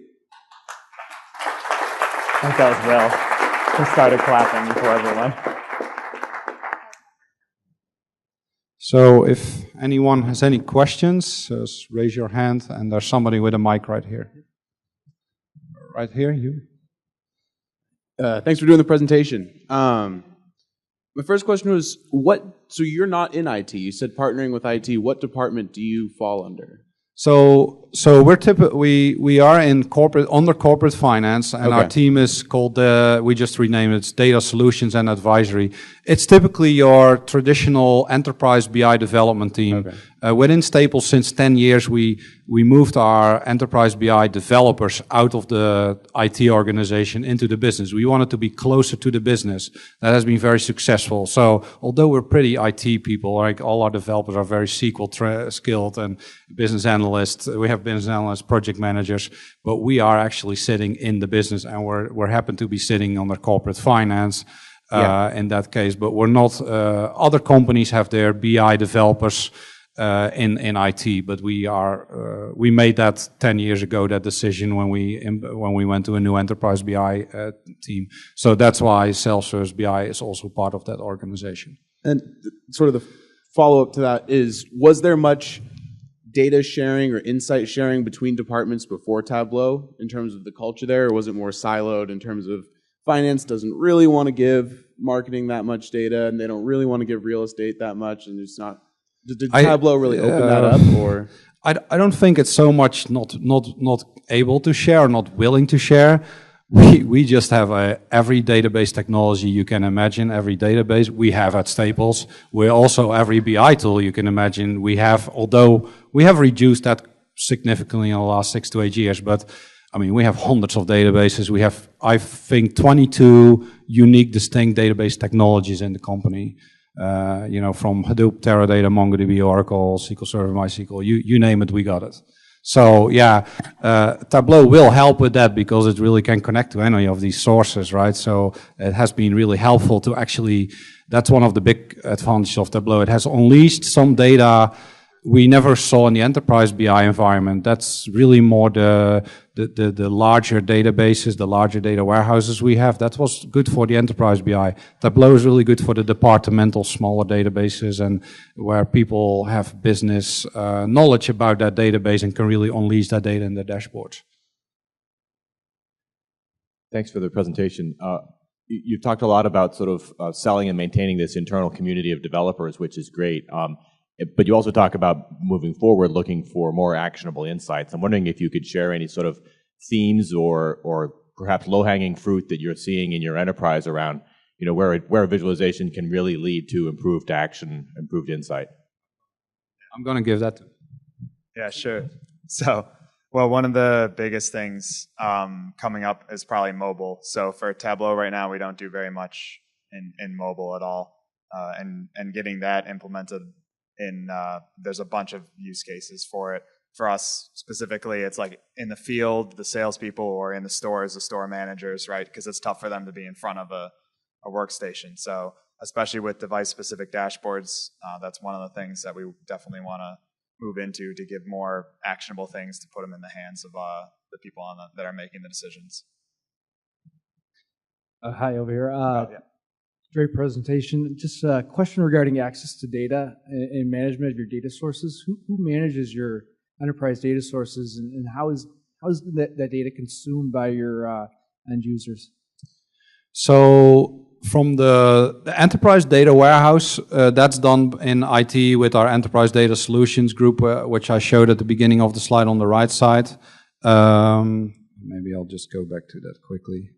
I think that was well. We started clapping for everyone. So if anyone has any questions, just raise your hand, and there's somebody with a mic right here. Right here, you. Thanks for doing the presentation. My first question was, so you're not in IT, you said partnering with IT, what department do you fall under? So we are in under corporate finance, and our team is called, we just renamed it, Data Solutions and Advisory. It's typically your traditional enterprise BI development team. Within Staples, since 10 years, we moved our enterprise BI developers out of the IT organization into the business. We wanted to be closer to the business. That has been very successful. So although we're pretty IT people, like all our developers are very SQL skilled and business analysts, we have business analysts, project managers, but we are actually sitting in the business, and we're happen to be sitting under corporate finance in that case. But we're not, other companies have their BI developers in IT, but we made that 10 years ago, that decision when we went to a new enterprise BI team. So that's why self-service BI is also part of that organization. And sort of the follow-up to that is, was there much data sharing or insight sharing between departments before Tableau in terms of the culture there, or was it more siloed in terms of finance doesn't really want to give marketing that much data, and they don't really want to give real estate that much, and it's not. Did Tableau really open that up, or? I don't think it's so much not able to share, not willing to share. We just have every database technology you can imagine, every database we have at Staples. We also every BI tool you can imagine we have, although we have reduced that significantly in the last 6 to 8 years, but I mean, we have hundreds of databases. We have, I think, 22 unique, distinct database technologies in the company. From Hadoop, Teradata, MongoDB, Oracle, SQL Server, MySQL, you name it, we got it. So yeah, Tableau will help with that because it really can connect to any of these sources, right? So it has been really helpful to actually, that's one of the big advantages of Tableau. It has unleashed some data we never saw in the enterprise BI environment. That's really more the larger databases, the larger data warehouses we have. That was good for the enterprise BI. Tableau is really good for the departmental, smaller databases, and where people have business knowledge about that database and can really unleash that data in their dashboards. Thanks for the presentation. You've talked a lot about sort of selling and maintaining this internal community of developers, which is great. But you also talk about moving forward, looking for more actionable insights. I'm wondering if you could share any sort of themes or perhaps low-hanging fruit that you're seeing in your enterprise around, where visualization can really lead to improved action, improved insight. I'm going to give that to. Yeah, sure. So, well, one of the biggest things coming up is probably mobile. So for Tableau right now, we don't do very much in mobile at all, and getting that implemented. There's a bunch of use cases for it. For us specifically, it's like in the field, the salespeople, or in the stores, the store managers, right? Because it's tough for them to be in front of a workstation. So especially with device-specific dashboards, that's one of the things that we definitely want to move into to give more actionable things to put them in the hands of the people that are making the decisions. Hi, over here. Yeah. Great presentation. Just a question regarding access to data and management of your data sources. Who manages your enterprise data sources, and how is that data consumed by your end users? So from the enterprise data warehouse, that's done in IT with our enterprise data solutions group, which I showed at the beginning of the slide on the right side. Maybe I'll just go back to that quickly.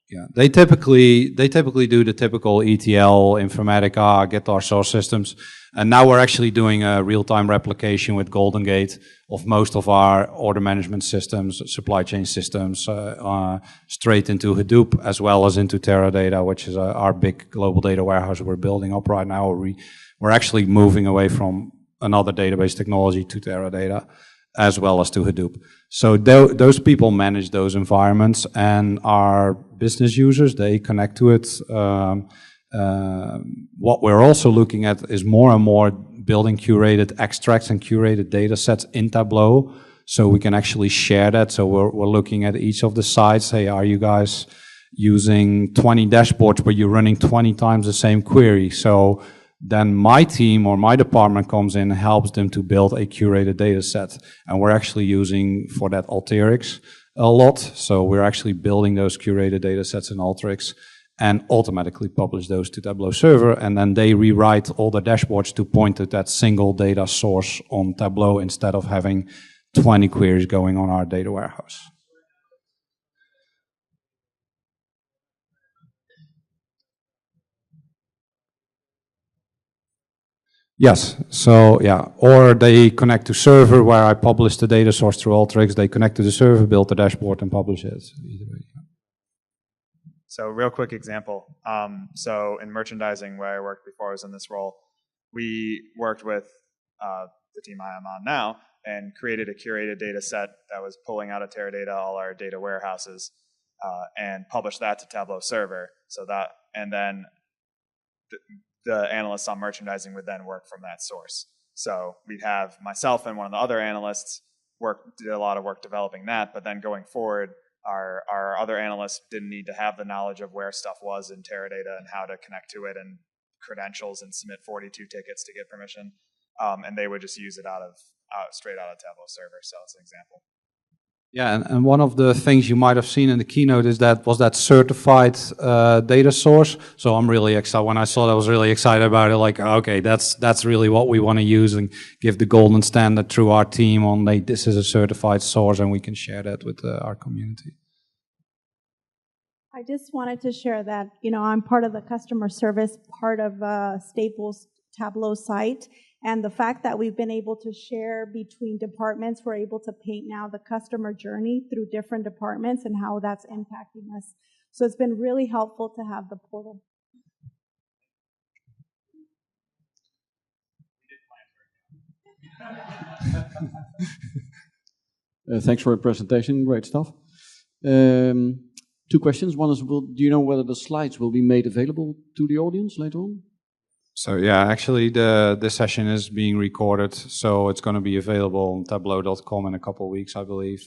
Yeah, they typically do the typical ETL, Informatica, get our source systems, and now we're actually doing a real-time replication with Golden Gate of most of our order management systems, supply chain systems, straight into Hadoop as well as into Teradata, which is our big global data warehouse we're building up right now. We're actually moving away from another database technology to Teradata, as well as to Hadoop. So those people manage those environments, and our business users, they connect to it. What we're also looking at is more and more building curated extracts and curated data sets in Tableau, so we can actually share that. So we're looking at each of the sites. Hey, are you guys using 20 dashboards, but you're running 20 times the same query? So then my team or my department comes in and helps them to build a curated data set. And we're actually using for that Alteryx a lot. So we're actually building those curated data sets in Alteryx and automatically publish those to Tableau server. And then they rewrite all the dashboards to point to that single data source on Tableau instead of having 20 queries going on our data warehouse. Yes, so yeah, or they connect to server where I publish the data source through Alteryx. They connect to the server, build the dashboard, and publish it. Either way. So real quick example. So in merchandising, where I worked before I was in this role, we worked with the team I am on now and created a curated data set that was pulling out of Teradata all our data warehouses and published that to Tableau server. So that, and then the analysts on merchandising would then work from that source. So we'd have myself and one of the other analysts did a lot of work developing that, but then going forward, our other analysts didn't need to have the knowledge of where stuff was in Teradata and how to connect to it and credentials and submit 42 tickets to get permission. And they would just use it straight out of Tableau server. So it's an example. Yeah, and one of the things you might have seen in the keynote is that certified data source. So I'm really excited. When I saw that, I was really excited about it. Like, okay, that's really what we want to use and give the golden standard through our team on, like, this is a certified source, and we can share that with our community. I just wanted to share that, I'm part of the customer service part of Staples Tableau site. And the fact that we've been able to share between departments, we're able to paint now the customer journey through different departments and how that's impacting us. So it's been really helpful to have the portal. Thanks for your presentation. Great stuff. 2 questions. One is, do you know whether the slides will be made available to the audience later on? So yeah, actually this session is being recorded, so it's going to be available on tableau.com in a couple of weeks, I believe,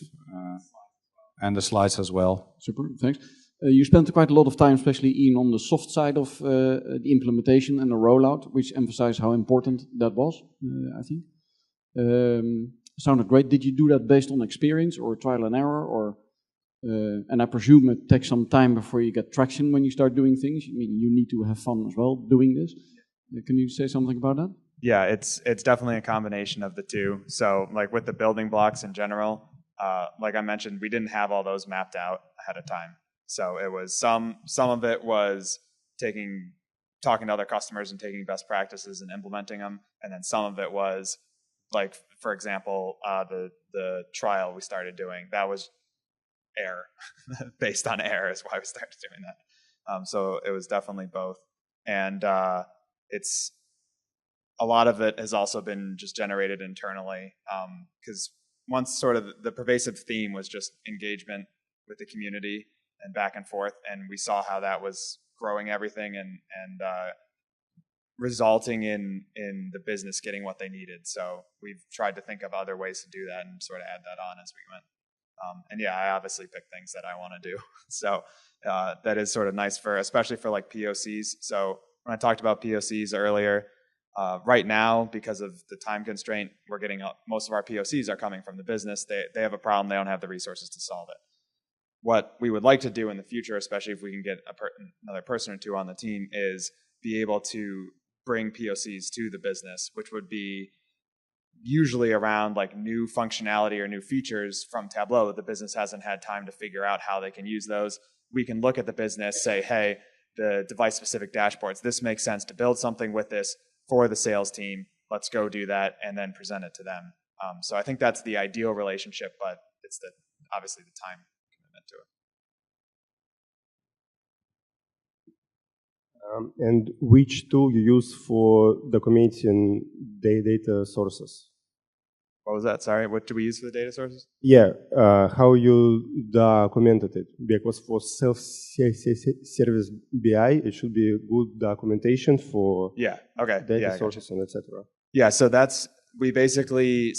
and the slides as well. Super, thanks. You spent quite a lot of time, especially Ian, on the soft side of the implementation and the rollout, which emphasized how important that was, I think. Sounded great. Did you do that based on experience or trial and error, or? And I presume it takes some time before you get traction when you start doing things. I mean, you need to have fun as well doing this. Can you say something about that? Yeah, it's definitely a combination of the two. So like with the building blocks in general, like I mentioned, we didn't have all those mapped out ahead of time. So it was some of it was talking to other customers and taking best practices and implementing them. And then some of it was like, for example, the trial we started doing, that was error, based on error is why we started doing that. So it was definitely both. And it's a lot of it has also been just generated internally, because once sort of the pervasive theme was just engagement with the community and back and forth, and we saw how that was growing everything and resulting in the business getting what they needed. So we've tried to think of other ways to do that and sort of add that on as we went. And yeah, I obviously pick things that I want to do. So that is sort of nice especially for like POCs. So when I talked about POCs earlier, right now, because of the time constraint, we're getting most of our POCs are coming from the business. They have a problem. They don't have the resources to solve it. What we would like to do in the future, especially if we can get another person or two on the team, is be able to bring POCs to the business, which would be usually around like new functionality or new features from Tableau that the business hasn't had time to figure out how they can use those. We can look at the business, say, hey, the device-specific dashboards, this makes sense to build something with this for the sales team. Let's go do that and then present it to them. So I think that's the ideal relationship, but it's obviously the time commitment to it. And which tool you use for documenting data sources? What was that? Sorry, what do we use for the data sources? Yeah, how you documented it? Because for self-service BI, it should be good documentation for data sources and etc. Yeah, so we basically, I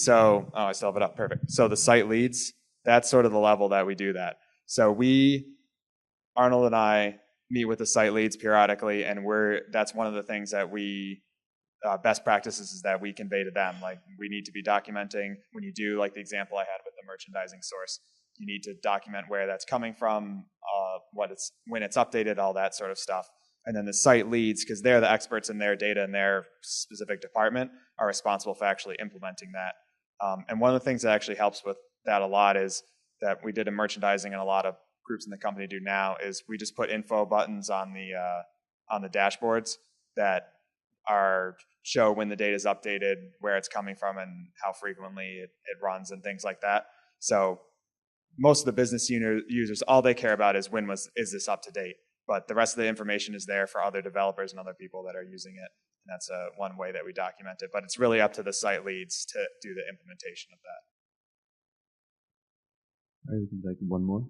still have it up, perfect. So the site leads, that's sort of the level that we do that. So Arnold and I meet with the site leads periodically, and that's one of the things that we best practices is that we convey to them. Like, we need to be documenting when you do, like the example I had with the merchandising source, you need to document where that's coming from, when it's updated, all that sort of stuff. And then the site leads, because they're the experts in their data in their specific department, are responsible for actually implementing that. And one of the things that actually helps with that a lot is that we did in merchandising, and a lot of groups in the company do now, is we just put info buttons on the dashboards that show when the data is updated, where it's coming from, and how frequently it runs, and things like that. So most of the business users, all they care about is is this up to date? But the rest of the information is there for other developers and other people that are using it. And that's one way that we document it. But it's really up to the site leads to do the implementation of that. We can take one more.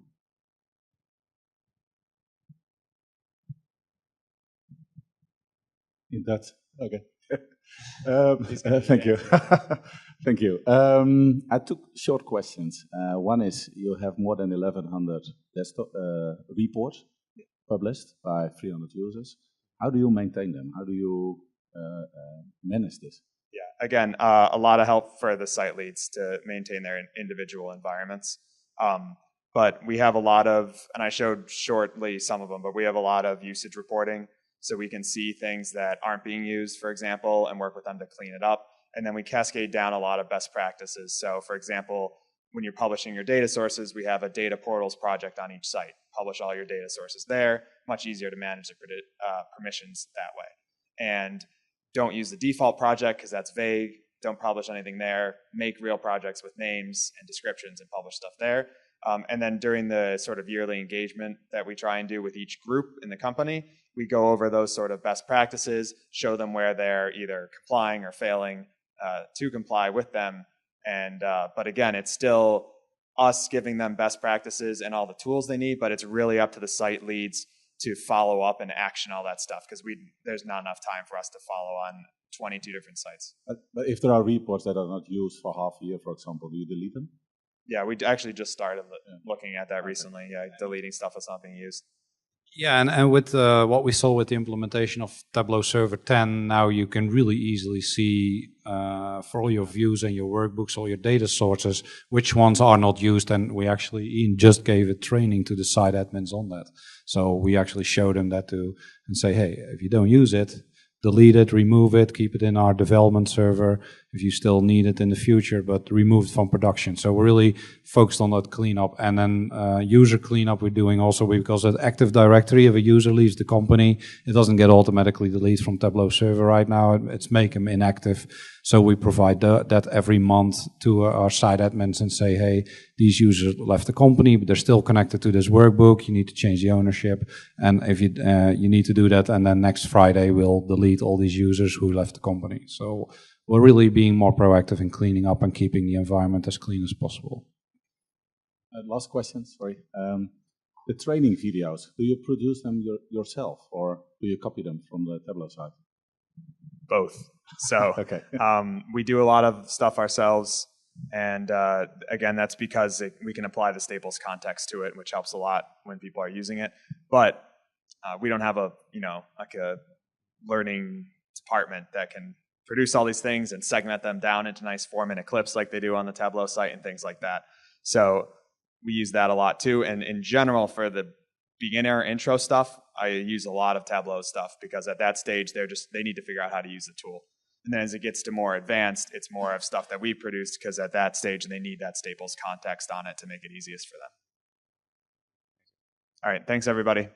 In that, okay. Thank you. Thank you. I took short questions. One is you have more than 1,100 desktop reports published by 300 users. How do you maintain them? How do you manage this? Yeah, again, a lot of help for the site leads to maintain their individual environments. But we have a lot of, and I showed shortly some of them, but we have a lot of usage reporting. So we can see things that aren't being used, for example, and work with them to clean it up. And then we cascade down a lot of best practices. So for example, when you're publishing your data sources, we have a data portals project on each site. Publish all your data sources there. Much easier to manage the permissions that way. And don't use the default project because that's vague. Don't publish anything there. Make real projects with names and descriptions and publish stuff there. And then during the sort of yearly engagement that we try and do with each group in the company, we go over those sort of best practices, show them where they're either complying or failing to comply with them. And but again, it's still us giving them best practices and all the tools they need, but it's really up to the site leads to follow up and action all that stuff because there's not enough time for us to follow on 22 different sites. But if there are reports that are not used for half a year, for example, do you delete them? Yeah, we actually just started looking at that recently. Yeah, deleting stuff that's not being used. Yeah, and with what we saw with the implementation of Tableau Server 10, now you can really easily see for all your views and your workbooks, all your data sources, which ones are not used. And we actually, Ian just gave a training to the site admins on that. So we actually show them that and say, hey, if you don't use it, delete it, remove it, keep it in our development server if you still need it in the future, but remove it from production. So we're really focused on that cleanup. And then user cleanup we're doing also because that Active Directory, if a user leaves the company, it doesn't get automatically deleted from Tableau Server right now. It's make them inactive. So we provide that every month to our site admins and say, hey, these users left the company, but they're still connected to this workbook. You need to change the ownership. And if you need to do that, and then next Friday we'll delete all these users who left the company. So we're really being more proactive in cleaning up and keeping the environment as clean as possible. Last question, sorry. The training videos, do you produce them yourself or do you copy them from the Tableau site? Both. So okay. We do a lot of stuff ourselves. And again, that's because we can apply the Staples context to it, which helps a lot when people are using it. But we don't have a learning department that can produce all these things and segment them down into nice 4-minute clips like they do on the Tableau site and things like that. So we use that a lot too. And in general, for the beginner intro stuff, I use a lot of Tableau stuff because at that stage, they need to figure out how to use the tool. And then as it gets to more advanced, it's more of stuff that we produced because at that stage, they need that Staples context on it to make it easiest for them. All right, thanks everybody.